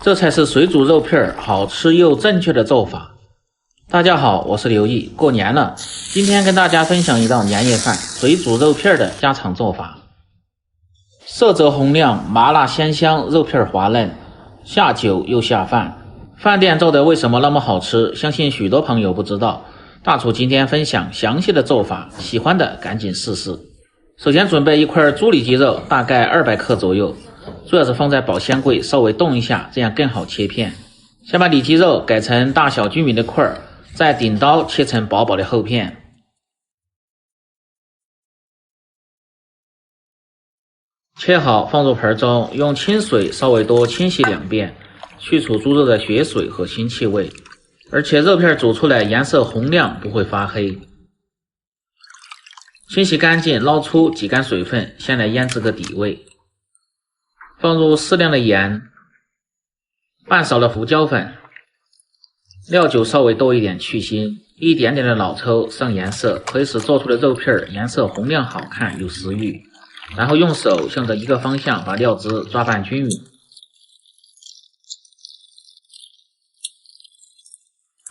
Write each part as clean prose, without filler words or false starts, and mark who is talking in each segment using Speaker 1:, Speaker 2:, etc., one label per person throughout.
Speaker 1: 这才是水煮肉片好吃又正确的做法。大家好，我是刘毅。过年了，今天跟大家分享一道年夜饭水煮肉片的家常做法。色泽红亮，麻辣鲜香，肉片滑嫩，下酒又下饭。饭店做的为什么那么好吃？相信许多朋友不知道。大厨今天分享详细的做法，喜欢的赶紧试试。首先准备一块猪里脊肉，大概200克左右，主要是放在保鲜柜稍微冻一下，这样更好切片。先把里脊肉改成大小均匀的块，再顶刀切成薄薄的厚片。切好放入盆中，用清水稍微多清洗2遍，去除猪肉的血水和腥气味，而且肉片煮出来颜色红亮，不会发黑。清洗干净，捞出挤干水分，先来腌制个底味。放入适量的盐，半勺的胡椒粉，料酒稍微多一点去腥，一点点的老抽上颜色，可以使做出的肉片颜色红亮好看有食欲。然后用手向着一个方向把料汁抓拌均匀，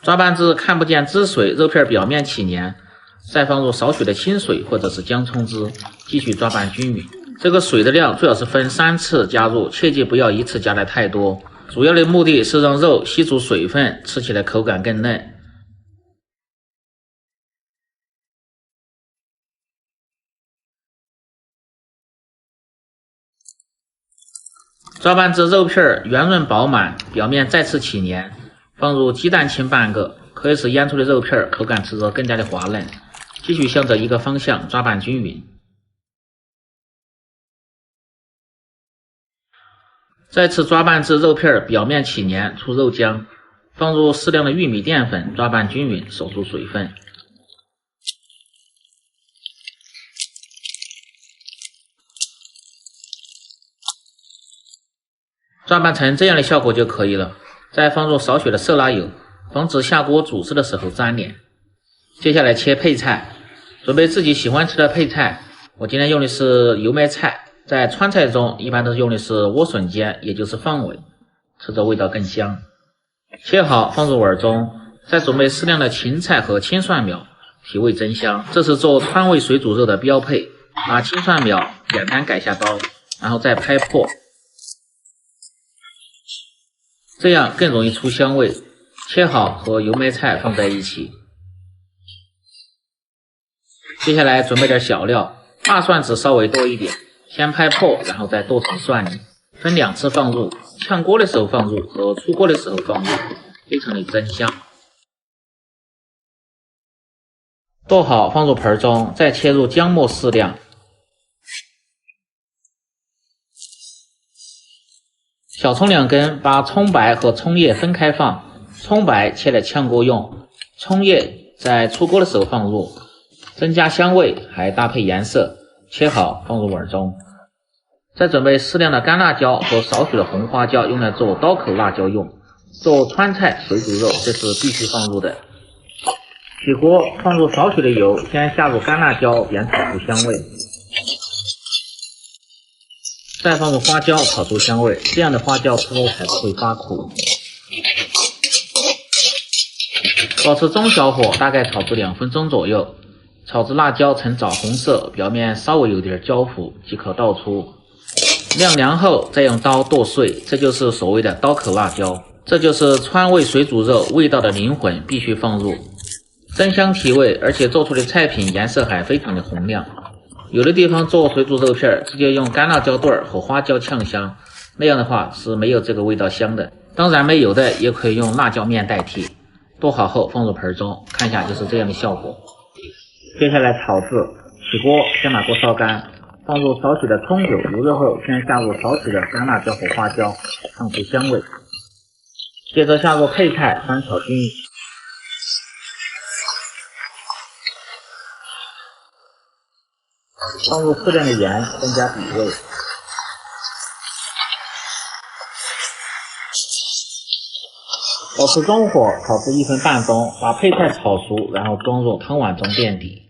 Speaker 1: 抓拌至看不见汁水，肉片表面起黏，再放入少许的清水或者是姜葱汁，继续抓拌均匀。这个水的量最好是分3次加入，切记不要一次加的太多，主要的目的是让肉吸足水分，吃起来口感更嫩。抓拌至肉片圆润饱满，表面再次起黏，放入鸡蛋清半个，可以使腌出的肉片口感吃着更加的滑嫩。继续向着一个方向抓拌均匀。再次抓拌至肉片表面起黏出肉浆，放入适量的玉米淀粉，抓拌均匀，守住水分。抓拌成这样的效果就可以了，再放入少许的色拉油，防止下锅煮制的时候粘连。接下来切配菜，准备自己喜欢吃的配菜，我今天用的是油麦菜，在川菜中一般都用的是莴笋尖，也就是放尾，吃着味道更香。切好放入碗中，再准备适量的芹菜和青蒜苗，提味增香。这是做川味水煮肉的标配。把青蒜苗简单改下刀，然后再拍破，这样更容易出香味。切好和油麦菜放在一起。接下来准备点小料，大蒜籽稍微多一点，先拍破，然后再剁成蒜泥，分2次放入，炝锅的时候放入和出锅的时候放入，非常的增香。剁好放入盆中，再切入姜末适量。小葱2根，把葱白和葱叶分开放，葱白切来炝锅用，葱叶在出锅的时候放入，增加香味，还搭配颜色。切好放入碗中。再准备适量的干辣椒和少许的红花椒，用来做刀口辣椒用。做川菜水煮肉，这是必须放入的。起锅放入少许的油，先下入干辣椒煸炒出香味，再放入花椒炒出香味，这样的花椒吃后才不会发苦。保持中小火，大概炒至2分钟左右，炒至辣椒呈枣红色，表面稍微有点焦糊即可倒出。晾凉后再用刀剁碎，这就是所谓的刀口辣椒。这就是川味水煮肉味道的灵魂，必须放入，增香提味，而且做出的菜品颜色还非常的红亮。有的地方做水煮肉片直接用干辣椒段和花椒炝香，那样的话是没有这个味道香的。当然没有的也可以用辣椒面代替。剁好后放入盆中，看一下就是这样的效果。接下来炒制，起锅先把锅烧干，放入少许的葱油，油热后先下入少许的干辣椒和花椒，炝出香味。接着下入配菜，翻炒均匀。放入适量的盐，增加底味。保持中火炒至1分半钟，把配菜炒熟，然后装入汤碗中垫底。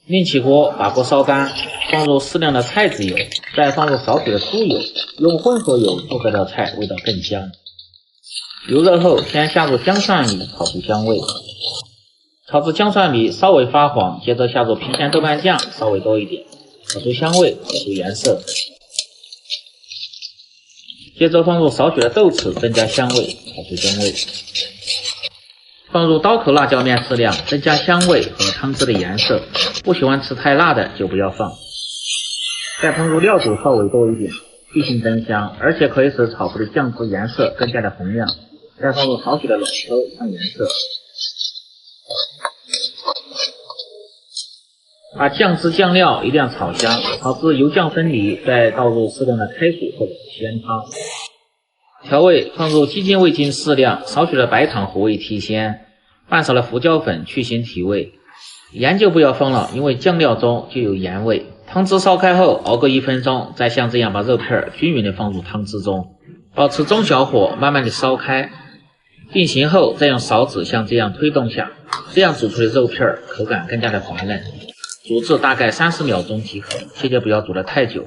Speaker 1: 另起锅，把锅烧干，放入适量的菜籽油，再放入少许的猪油，用混合油做这道菜味道更香。油热后，先下入姜蒜米炒出香味，炒至姜蒜米稍微发黄，接着下入郫县豆瓣酱稍微多一点，炒出香味，炒出颜色。接着放入少许的豆豉，增加香味，炒出鲜味。放入刀口辣椒面适量，增加香味和汤汁的颜色。不喜欢吃太辣的就不要放。再放入料酒稍微多一点，去腥增香，而且可以使炒出的酱汁颜色更加的红亮。再放入少许的老抽上颜色。把酱汁酱料一定要炒香，炒至油酱分离，再倒入适量的开水或者鲜汤。调味放入鸡精味精适量，少许的白糖和味提鲜，半勺的胡椒粉去腥提味。盐就不要放了，因为酱料中就有盐味。汤汁烧开后熬个1分钟，再像这样把肉片均匀的放入汤汁中，保持中小火慢慢的烧开。定型后再用勺子像这样推动下，这样煮出的肉片口感更加的滑嫩。煮至大概30秒钟即可，切记不要煮得太久。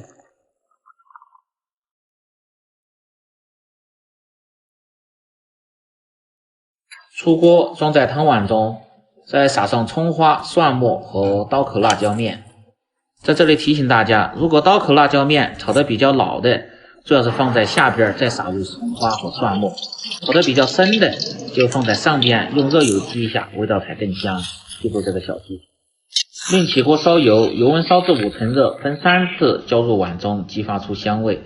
Speaker 1: 出锅装在汤碗中，再撒上葱花、蒜末和刀口辣椒面。在这里提醒大家，如果刀口辣椒面炒得比较老的，最好是放在下边再撒入葱花和蒜末；炒得比较深的，就放在上边用热油激一下，味道才更香。记住这个小技巧。另起锅烧油，油温烧至5成热，分3次浇入碗中，激发出香味。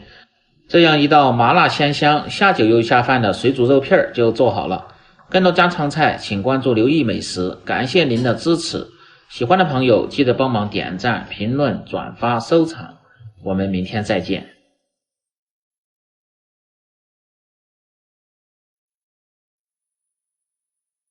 Speaker 1: 这样一道麻辣鲜香、下酒又下饭的水煮肉片就做好了。更多家常菜，请关注刘毅美食。感谢您的支持，喜欢的朋友记得帮忙点赞、评论、转发、收藏。我们明天再见。